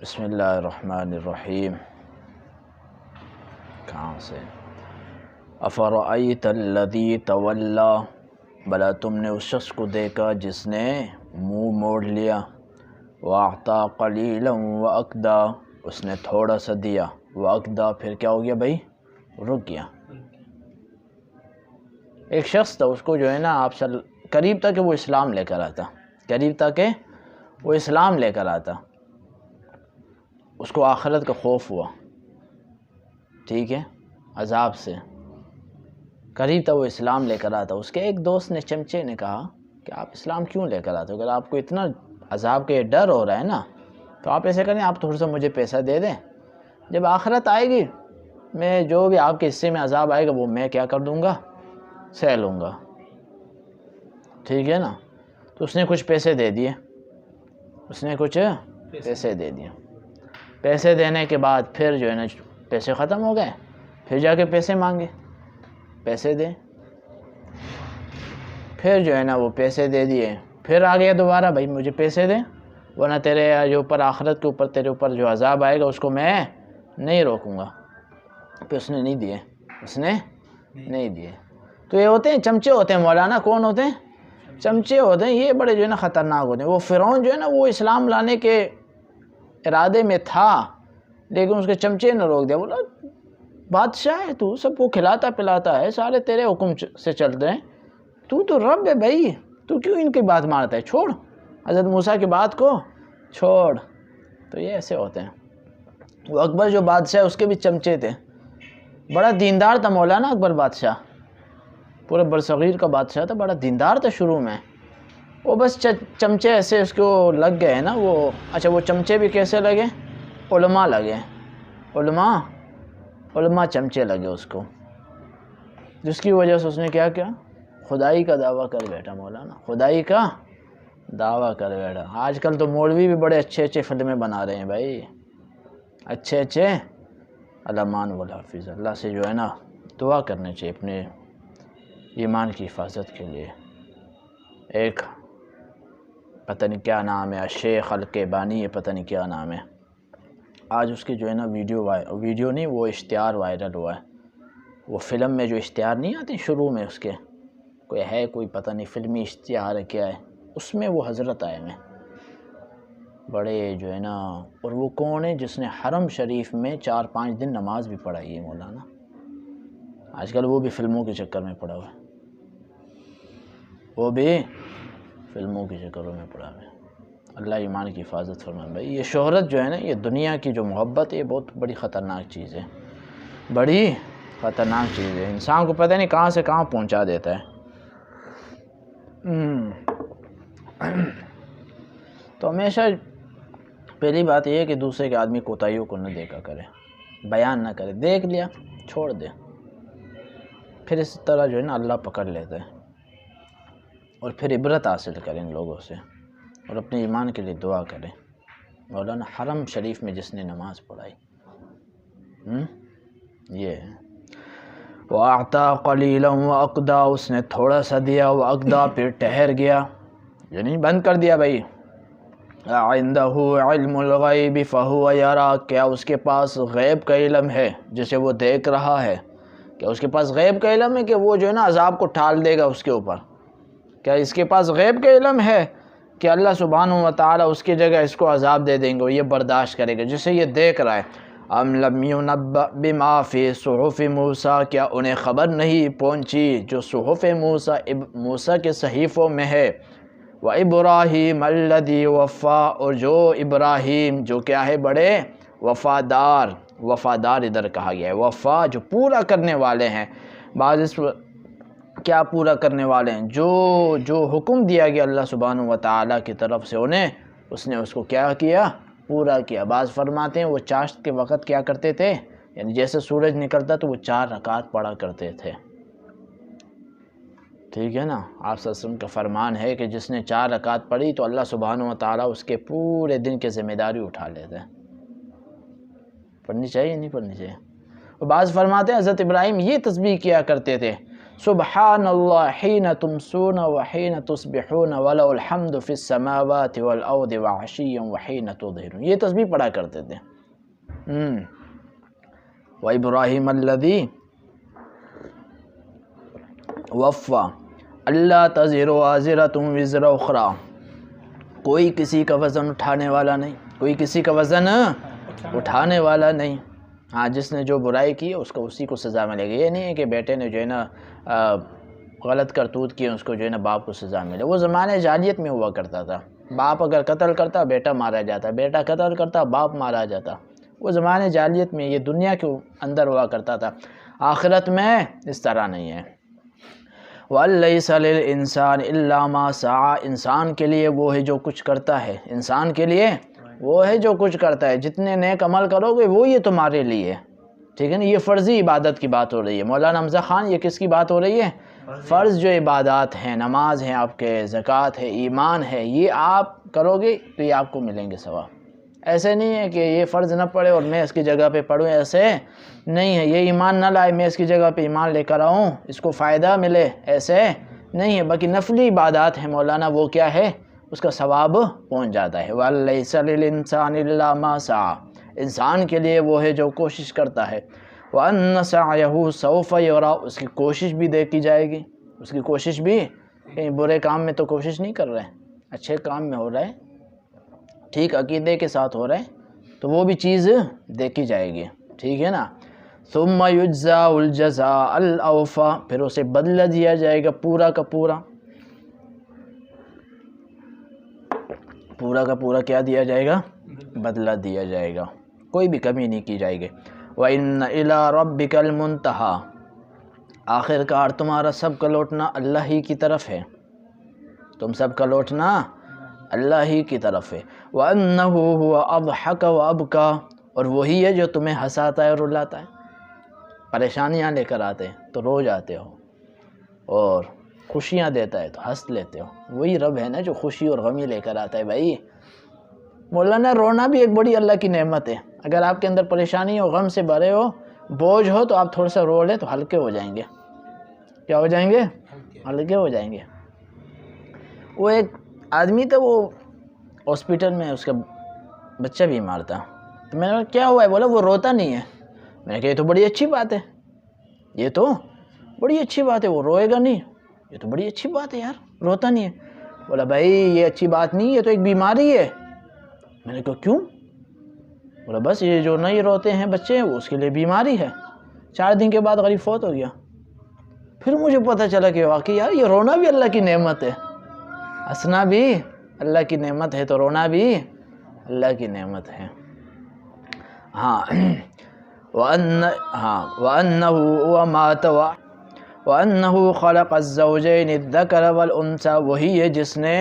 بسم اللہ الرحمن الرحیم. کہاں سے؟ افرأیت الذی تولی، بلا تم نے اس شخص کو دیکھا جس نے منہ موڑ لیا. واعطی قلیلا واکدا، اس نے تھوڑا سا دیا. واکدا، پھر کیا ہو گیا بھائی؟ رک گیا. ایک شخص تھا، اس کو جو ہے نا آپ قریب تھا کہ وہ اسلام لے کر آتا، قریب تھا کہ وہ اسلام لے کر آتا. اس کو آخرت کا خوف ہوا، ٹھیک ہے، عذاب سے. قریب تھا وہ اسلام لے کر آتا. اس کے ایک دوست نے، چمچے نے کہا کہ آپ اسلام کیوں لے کر آتے ہو؟ اگر آپ کو اتنا عذاب کا ڈر ہو رہا ہے نا تو آپ ایسے کریں، آپ تھوڑا سا مجھے پیسہ دے دیں. جب آخرت آئے گی میں جو بھی آپ کے حصے میں عذاب آئے گا وہ میں کیا کر دوں گا؟ سہ لوں گا. ٹھیک ہے نا. تو اس نے کچھ پیسے دے دیے، اس نے کچھ پیسے دے دیے. پیسے دینے کے بعد پھر جو ہے نا پیسے ختم ہو گئے. پھر جا کے پیسے مانگے، پیسے دیں. پھر جو ہے نا وہ پیسے دے دیے. پھر آ گیا دوبارہ، بھائی مجھے پیسے دیں ورنہ تیرے جو اوپر آخرت کے اوپر تیرے اوپر جو عذاب آئے گا اس کو میں نہیں روکوں گا. پھر اس نے نہیں دیے، اس نے نہیں دیے. تو یہ ہوتے ہیں چمچے ہوتے ہیں مولانا. کون ہوتے ہیں؟ چمچے ہوتے ہیں. یہ بڑے جو ہے نا خطرناک ہوتے ہیں. وہ فرعون جو ہے نا وہ اسلام لانے کے ارادے میں تھا لیکن اس کے چمچے نے روک دیا. بولا بادشاہ ہے تو، سب کو کھلاتا پلاتا ہے، سارے تیرے حکم سے چلتے ہیں، تو رب ہے بھائی، تو کیوں ان کی بات مانتا ہے؟ چھوڑ حضرت موسیٰ کی بات کو چھوڑ. تو یہ ایسے ہوتے ہیں. وہ اکبر جو بادشاہ اس کے بھی چمچے تھے. بڑا دیندار تھا مولانا اکبر بادشاہ، پورے برصغیر کا بادشاہ تھا، بڑا دیندار تھا شروع میں. وہ بس چمچے ایسے اس کو لگ گئے نا وہ. اچھا وہ چمچے بھی کیسے لگے؟ علماء لگے، علماء چمچے لگے اس کو، جس کی وجہ سے اس نے کیا کیا؟ خدائی کا دعویٰ کر بیٹھا مولانا، خدائی کا دعویٰ کر بیٹھا. آج کل تو مولوی بھی بڑے اچھے اچھے فلمیں بنا رہے ہیں بھائی، اچھے اچھے. الامان والحافظ. اللہ سے جو ہے نا دعا کرنے چاہیے اپنے ایمان کی حفاظت کے لیے. ایک پتہ نہیں کیا نام ہے، شیخ الکیبانی ہے، پتہ نہیں کیا نام ہے. آج اس کی جو ہے نا ویڈیو نہیں، وہ اشتہار وائرل ہوا ہے. وہ فلم میں جو اشتہار نہیں آتے شروع میں اس کے، کوئی پتہ نہیں فلمی اشتہار ہے کیا ہے، اس میں وہ حضرت آئے ہیں بڑے جو ہے نا. اور وہ کون ہے جس نے حرم شریف میں 4-5 دن نماز بھی پڑھائی ہے مولانا. آج کل وہ بھی فلموں کے چکر میں پڑا ہوا ہے، وہ بھی فلموں کے چکروں میں پڑا ہوا ہے. اللہ ایمان کی حفاظت فرمائے بھائی. یہ شہرت جو ہے نا، یہ دنیا کی جو محبت ہے، یہ بہت بڑی خطرناک چیز ہے، بڑی خطرناک چیز ہے. انسان کو پتہ نہیں کہاں سے کہاں پہنچا دیتا ہے. تو ہمیشہ پہلی بات یہ ہے کہ دوسرے کے آدمی کوتاہیوں کو نہ دیکھا کرے، بیان نہ کرے. دیکھ لیا چھوڑ دے. پھر اس طرح جو ہے نا اللہ پکڑ لیتا ہے. اور پھر عبرت حاصل کریں ان لوگوں سے اور اپنے ایمان کے لیے دعا کریں. مولانا حرم شریف میں جس نے نماز پڑھائی، یہ ہے. وَأَعْطَى قَلِيلًا وَأَقْدَى، اس نے تھوڑا سا دیا. وَأَقْدَى، پھر ٹھہر گیا، یعنی بند کر دیا بھائی. عِندَهُ عِلْمُ الْغَيْبِ فَهُوَ يَرَى، کیا اس کے پاس غیب کا علم ہے جسے وہ دیکھ رہا ہے؟ کیا اس کے پاس غیب کا علم ہے کہ وہ جو ہے نا عذاب کو ٹال دے گا اس کے اوپر؟ کیا اس کے پاس غیب کا علم ہے کہ اللہ سبحانہ و تعالیٰ اس کی جگہ اس کو عذاب دے دیں گے اور یہ برداشت کرے گا جسے یہ دیکھ رہا ہے؟ ام لم ينبأ بما فی صحف موسیٰ، کیا انہیں خبر نہیں پہنچی جو صحف موسیٰ کے صحیفوں میں ہے؟ وَإِبْرَاهِيمَ الَّذِي وَفَّى، اور جو ابراہیم جو کیا ہے؟ بڑے وفادار ادھر کہا گیا ہے. وفا جو پورا کرنے والے ہیں. بعض اس کیا پورا کرنے والے ہیں؟ جو حکم دیا گیا اللہ سبحانہ و تعالیٰ کی طرف سے انہیں، اس نے اس کو کیا کیا؟ پورا کیا. بعض فرماتے ہیں وہ چاشت کے وقت کیا کرتے تھے، یعنی جیسے سورج نکلتا تو وہ 4 رکعت پڑھا کرتے تھے. ٹھیک ہے نا. آپ صلی اللہ علیہ وسلم کا فرمان ہے کہ جس نے 4 رکعت پڑھی تو اللہ سبحانہ و تعالیٰ اس کے پورے دن کی ذمہ داری اٹھا لیتے ہیں. پڑھنی چاہیے نہیں پڑھنی چاہیے؟ اور بعض فرماتے ہیں حضرت ابراہیم یہ تسبیح کیا کرتے تھے، سبحان اللہ حین تمسون وحین تصبحون وَلَهُ الْحَمْدُ فِي السَّمَاوَاتِ وَالْأَرْضِ وَعَشِيًّا وَحِينَ تُظْهِرُونَ، یہ تسبیح پڑھا کرتے تھے۔ وَإِبْرَاهِيمَ الَّذِي وَفَّى اللہ تَزِرُ وَازِرَةٌ وِزْرَ أُخْرَى، کوئی کسی کا وزن اٹھانے والا نہیں، کوئی کسی کا وزن اٹھانے والا نہیں۔ ہاں، جس نے جو برائی کی اس کو اسی کو سزا ملے گی۔ یہ نہیں ہے کہ بیٹے نے جو ہے نا غلط کرتوت کی اس کو جو ہے نا باپ کو سزا ملے۔ وہ زمانے جاہلیت میں ہوا کرتا تھا، باپ اگر قتل کرتا بیٹا مارا جاتا، بیٹا قتل کرتا باپ مارا جاتا۔ وہ زمانے جاہلیت میں، یہ دنیا کے اندر ہوا کرتا تھا، آخرت میں اس طرح نہیں ہے۔ وَلَيْسَ لِلْإِنسَانِ إِلَّا مَا سَعَى، انسان کے لیے وہ ہے جو کچھ کرتا ہے، انسان کے لیے وہ ہے جو کچھ کرتا ہے۔ جتنے نیک عمل کرو گے وہ یہ تمہارے لیے، ٹھیک ہے نا۔ یہ فرضی عبادت کی بات ہو رہی ہے مولانا حمزہ خان، یہ کس کی بات ہو رہی ہے؟ فرض جو عبادات ہیں، نماز ہیں آپ کے، زکوٰۃ ہے، ایمان ہے، یہ آپ کرو گے تو یہ آپ کو ملیں گے ثواب۔ ایسے نہیں ہے کہ یہ فرض نہ پڑھے اور میں اس کی جگہ پہ پڑھوں، ایسے نہیں ہے۔ یہ ایمان نہ لائے میں اس کی جگہ پہ ایمان لے کر آؤں اس کو فائدہ ملے، ایسے نہیں ہے۔ باقی نفلی عبادات ہیں مولانا، وہ کیا ہے؟ اس کا ثواب پہنچ جاتا ہے۔ وَلَيْسَ لِلْإِنسَانِ إِلَّا مَا سَعَى، انسان کے لیے وہ ہے جو کوشش کرتا ہے۔ وَأَنَّ سَعْيَهُ سَوْفَ يُرَى، اس کی کوشش بھی دیکھی جائے گی، اس کی کوشش بھی، کہیں برے کام میں تو کوشش نہیں کر رہے، اچھے کام میں ہو رہا ہے، ٹھیک عقیدے کے ساتھ ہو رہا ہے تو وہ بھی چیز دیکھی جائے گی، ٹھیک ہے نا۔ ثُمَّ يُجْزَاءُ الْجَزَاءَ الْأَوْفَى، پھر اسے بدلہ دیا جائے گا پورا کا پورا، پورا کا پورا کیا دیا جائے گا؟ بدلہ دیا جائے گا، کوئی بھی کمی نہیں کی جائے گی۔ وَإِنَّ إِلَىٰ رَبِّكَ الْمُنْتَهَىٰ، آخر کار تمہارا سب کا لوٹنا اللہ ہی کی طرف ہے، تم سب کا لوٹنا اللہ ہی کی طرف ہے۔ وَأَنَّهُ هُوَ أَضْحَكَ وَأَبْكَىٰ، اور وہی ہے جو تمہیں ہنساتا ہے اور رلاتا ہے۔ پریشانیاں لے کر آتے ہیں تو رو جاتے ہو، اور خوشیاں دیتا ہے تو ہنس لیتے ہو۔ وہی رب ہے نا جو خوشی اور غمی لے کر آتا ہے بھائی۔ مولانا رونا بھی ایک بڑی اللہ کی نعمت ہے۔ اگر آپ کے اندر پریشانی اور غم سے بھرے ہو، بوجھ ہو، تو آپ تھوڑا سا رو لیں تو ہلکے ہو جائیں گے۔ کیا ہو جائیں گے؟ ہلکے ہو جائیں گے۔ وہ ایک آدمی تھا، وہ ہاسپٹل میں اس کا بچہ بیمار تھا، تو میں نے کہا کیا ہوا ہے؟ بولا وہ روتا نہیں ہے۔ میں نے کہا یہ تو بڑی اچھی بات ہے، یہ تو بڑی اچھی بات ہے، وہ روئے گا نہیں، یہ تو بڑی اچھی بات ہے یار، روتا نہیں ہے۔ بولا بھائی یہ اچھی بات نہیں، یہ تو ایک بیماری ہے۔ میں نے کہا کیوں؟ بولا بس یہ جو نہیں روتے ہیں بچے وہ اس کے لیے بیماری ہے۔ 4 دن کے بعد غریب فوت ہو گیا۔ پھر مجھے پتہ چلا کہ واقعی یار یہ رونا بھی اللہ کی نعمت ہے، ہنسنا بھی اللہ کی نعمت ہے، تو رونا بھی اللہ کی نعمت ہے۔ ہاں وَأَنَّهُ خَلَقَ الزَّوْجَيْنِ الذَّكَرَ وَالْأُنثَىٰ، وہی ہے جس نے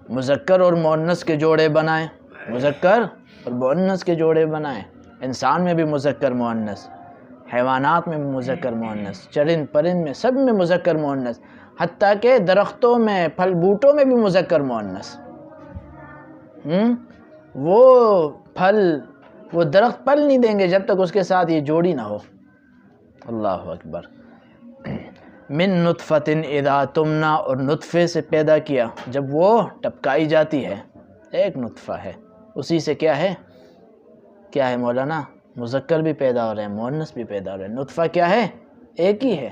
مذکر اور مؤنث کے جوڑے بنائے، مذکر اور مؤنث کے جوڑے بنائے۔ انسان میں بھی مذکر مؤنث، حیوانات میں بھی مذکر مؤنث، چرند پرند میں سب میں مذکر مؤنث، حتیٰ کہ درختوں میں، پھل بوٹوں میں بھی مذکر مؤنث۔ وہ پھل، وہ درخت پھل نہیں دیں گے جب تک اس کے ساتھ یہ جوڑی نہ ہو۔ اللہ اکبر۔ من نطفۃ اذا تمنی، اور نطفے سے پیدا کیا جب وہ ٹپکائی جاتی ہے، ایک نطفہ ہے، اسی سے کیا ہے؟ کیا ہے مولانا؟ مذکر بھی پیدا ہو رہے ہیں، مؤنث بھی پیدا ہو رہے ہیں۔ نطفہ کیا ہے؟ ایک ہی ہے،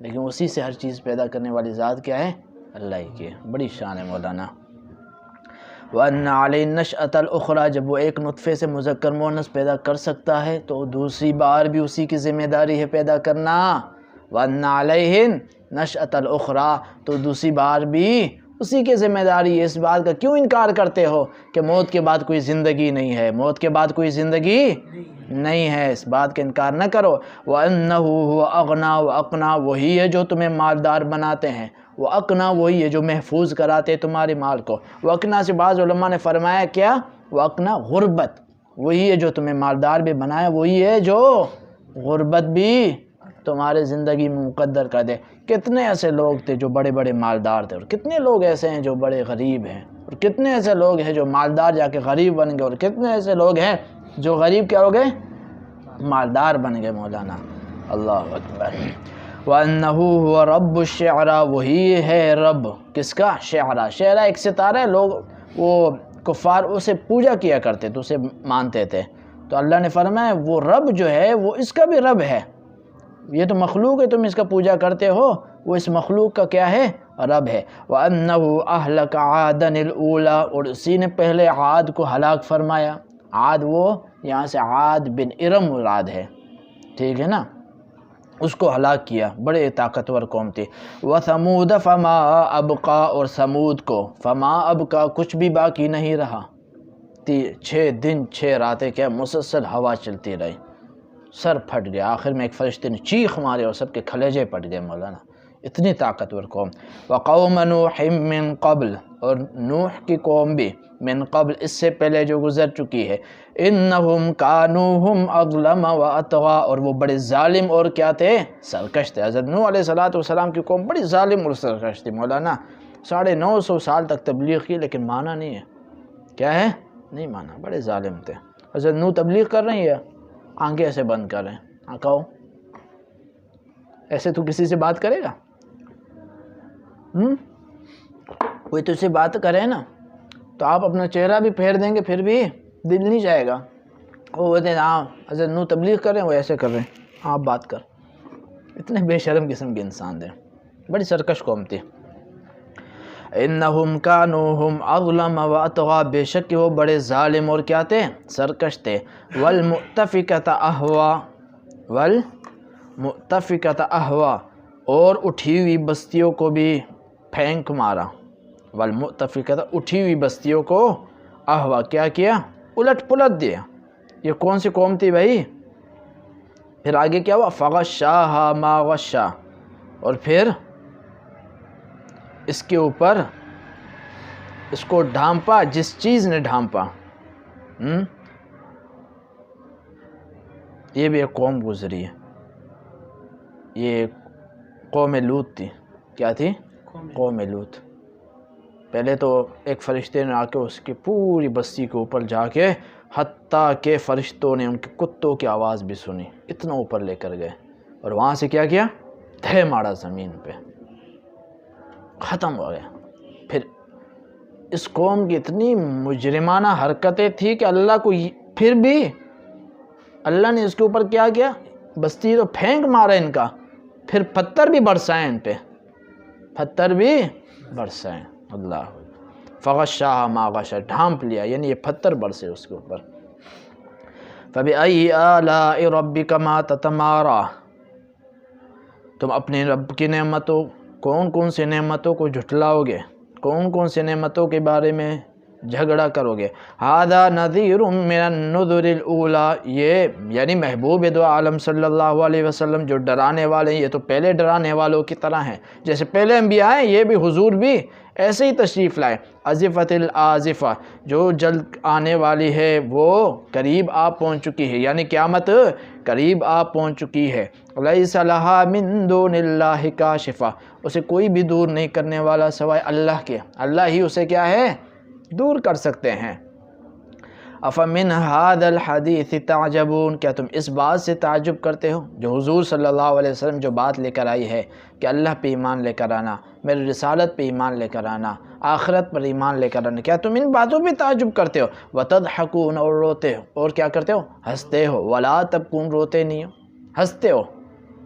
لیکن اسی سے ہر چیز پیدا کرنے والی ذات کیا ہے؟ اللہ ہی کی ہے، بڑی شان ہے مولانا۔ وَأَنَّ عَلَيْهِ النَّشْأَةَ الْأُخْرَىٰ، جب وہ ایک نطفے سے مذکر مؤنث پیدا کر سکتا ہے تو دوسری بار بھی اسی کی ذمہ داری ہے پیدا کرنا۔ وَأَنَّ عَلَيْهِ النَّشْأَةَ الْأُخْرَىٰ، تو دوسری بار بھی اسی کی ذمہ داری ہے۔ اس بات کا کیوں انکار کرتے ہو کہ موت کے بعد کوئی زندگی نہیں ہے؟ موت کے بعد کوئی زندگی نہیں ہے، اس بات کا انکار نہ کرو۔ وَأَنَّهُ هُوَ أَغْنَىٰ وَأَقْنَىٰ، وہی ہے جو تمہیں مالدار بناتے ہیں۔ وَأَقْنَىٰ، وہی ہے جو محفوظ کراتے تمہارے مال کو۔ وَأَقْنَىٰ سے بعض علماء نے فرمایا کیا؟ وَأَقْنَىٰ غربت، وہی ہے جو تمہیں مالدار بھی بنائے، وہی ہے جو غربت بھی تمہارے زندگی میں مقدر کر دے۔ کتنے ایسے لوگ تھے جو بڑے بڑے مالدار تھے، اور کتنے لوگ ایسے ہیں جو بڑے غریب ہیں، اور کتنے ایسے لوگ ہیں جو مالدار جا کے غریب بن گئے، اور کتنے ایسے لوگ ہیں جو غریب کیا ہو گئے؟ مالدار بن گئے مولانا۔ اللہ اکبر۔ وَأَنَّهُ هُوَ رَبُّ الشِّعْرَى، وہی ہے رب کس کا؟ شعرا۔ شعرا ایک ستارہ ہے، لوگ وہ کفار اسے پوجا کیا کرتے تو اسے مانتے تھے، تو اللہ نے فرمایا وہ رب جو ہے وہ اس کا بھی رب ہے، یہ تو مخلوق ہے تم اس کا پوجا کرتے ہو، وہ اس مخلوق کا کیا ہے؟ رب ہے۔ وَأَنَّهُ أَهْلَكَ عَادًا الْأُولَى، اور اسی نے پہلے عاد کو ہلاک فرمایا۔ عاد وہ یہاں سے عاد بن ارم مراد ہے، ٹھیک ہے نا، اس کو ہلاک کیا، بڑے طاقتور قوم تھی۔ وَثَمُودَ فَمَا أَبْقَى، اور سمود کو فما ابقا، کچھ بھی باقی نہیں رہا۔ 6 دن 6 راتیں کیا مسلسل ہوا چلتی رہی، سر پھٹ گیا، آخر میں ایک فرشتے نے چیخ مارے اور سب کے کھلیجے پھٹ گئے مولانا، اتنی طاقتور قوم۔ وَقَوْمَ نُوحٍ مِّن قَبْلُ، اور نوح کی قوم بھی من قبل، اس سے پہلے جو گزر چکی ہے، اِنَّهُمْ كَانُوا هُمْ أَظْلَمَ وَأَطْغَىٰ، اور وہ بڑے ظالم اور کیا تھے؟ سرکش تھے۔ حضرت نوح علیہ السلام کی قوم بڑی ظالم اور سرکش تھی مولانا، 950 سال تک تبلیغ کی لیکن مانا نہیں ہے، کیا ہے؟ نہیں مانا، بڑے ظالم تھے۔ حضرت نوح تبلیغ کر رہی ہے، آنکھیں ایسے بند کر رہے ہیں، ہاں کہو، ایسے تو کسی سے بات کرے گا؟ کوئی تو سے بات کرے نا تو آپ اپنا چہرہ بھی پھیر دیں گے پھر بھی دل نہیں جائے گا۔ وہ بولتے ہیں ہاں حضرت نوح تبلیغ کر رہے ہیں، وہ ایسے کر رہے ہیں، آپ بات کر، اتنے بے شرم قسم کے انسان تھے، بڑی سرکش قوم تھی۔ اِنَّهُمْ كَانُوا هُمْ أَظْلَمَ وَأَطْغَىٰ، بے شک کہ وہ بڑے ظالم اور کیا تھے؟ سرکش تھے۔ وَالْمُؤْتَفِكَةَ أَهْوَىٰ، وَالْمُؤْتَفِكَةَ أَهْوَىٰ، اور اٹھی ہوئی بستیوں کو بھی پھینک مارا۔ والمؤتفقۃ، اٹھی ہوئی بستیوں کو، اہوا کیا کیا؟ الٹ پلٹ دیا۔ یہ کون سی قوم تھی بھائی؟ پھر آگے کیا ہوا؟ فغشاها ما غشا، اور پھر اس کے اوپر اس کو ڈھانپا جس چیز نے ڈھانپا۔ یہ بھی ایک قوم گزری ہے، یہ قوم لوط تھی۔ کیا تھی؟ قوم لوط۔ پہلے تو ایک فرشتے نے آ کے اس کی پوری بستی کے اوپر جا کے، حتیٰ کہ فرشتوں نے ان کے کتوں کی آواز بھی سنی، اتنا اوپر لے کر گئے، اور وہاں سے کیا کیا؟ دھے مارا زمین پہ، ختم ہو گیا۔ پھر اس قوم کی اتنی مجرمانہ حرکتیں تھی کہ اللہ کو پھر بھی اللہ نے اس کے اوپر کیا کیا؟ بستی تو پھینک مارا ان کا، پھر پتھر بھی برسائیں ان پہ، پتھر بھی برسائیں۔ اللہ فغشاها ما غشا، ڈھانپ لیا، یعنی یہ پتھر برسے اس کے اوپر۔ فبأي آلاء ربك ما تتمارى، تم اپنے رب کی نعمتوں، کون کون سی نعمتوں کو جھٹلاؤ گے، کون کون سی نعمتوں کے بارے میں جھگڑا کرو گے۔ هذا نذیر من النذر الاولى، یہ یعنی محبوب دو عالم صلی اللہ علیہ وسلم جو ڈرانے والے ہیں، یہ تو پہلے ڈرانے والوں کی طرح ہیں، جیسے پہلے انبیاء ہیں، یہ بھی حضور بھی ایسے ہی تشریف لائے۔ ازفت الازفہ، جو جلد آنے والی ہے وہ قریب آ پہنچ چکی ہے، یعنی قیامت قریب آ پہنچ چکی ہے۔ لیس لها من دون اللہ کاشفہ، اسے کوئی بھی دور نہیں کرنے والا سوائے اللہ کے، اللہ ہی اسے کیا ہے؟ دور کر سکتے ہیں۔ افمن هذا الحدیث تعجبون، کیا تم اس بات سے تعجب کرتے ہو جو حضور صلی اللہ علیہ وسلم جو بات لے کر آئی ہے کہ اللہ پہ ایمان لے کر آنا، میری رسالت پہ ایمان لے کر آنا، آخرت پر ایمان لے کر آنا، کیا تم ان باتوں پہ تعجب کرتے ہو؟ وتضحکون، اور روتے ہو، اور کیا کرتے ہو؟ ہنستے ہو۔ ولا تبکون، روتے نہیں ہو، ہنستے ہو،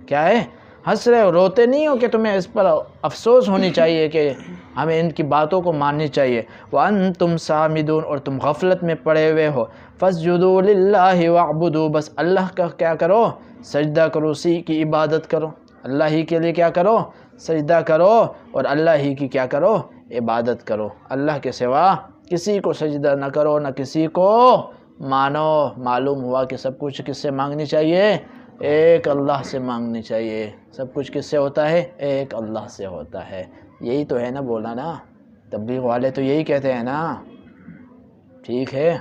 کیا ہے؟ ہنس رہے ہو، روتے نہیں ہو کہ تمہیں اس پر افسوس ہونی چاہیے کہ ہمیں ان کی باتوں کو ماننی چاہیے۔ وَأَنْتُمْ سَامِدُونَ، اور تم غفلت میں پڑے ہوئے ہو۔ فَاسْجُدُوا لِلَّهِ وَاعْبُدُوا، بس اللہ کا کیا کرو؟ سجدہ کرو، اسی کی عبادت کرو، اللہ ہی کے لیے کیا کرو؟ سجدہ کرو، اور اللہ ہی کی کیا کرو؟ عبادت کرو، اللہ کے سوا کسی کو سجدہ نہ کرو، نہ کسی کو مانو۔ معلوم ہوا کہ سب کچھ کس سے مانگنی چاہیے؟ ایک اللہ سے مانگنی چاہیے۔ سب کچھ کس سے ہوتا ہے؟ ایک اللہ سے ہوتا ہے۔ یہی تو ہے نا بولا نا، تبلیغ والے تو یہی کہتے ہیں نا، ٹھیک ہے۔